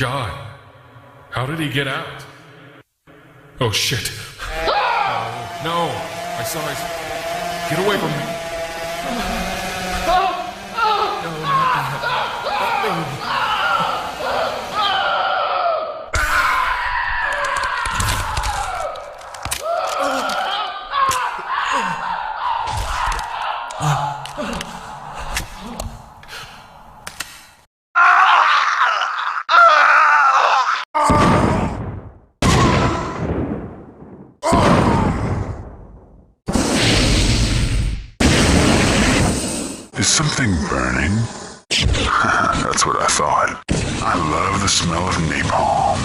God. How did he get out? Oh shit. No. I saw his... Get away from me. Is something burning? That's what I thought. I love the smell of napalm.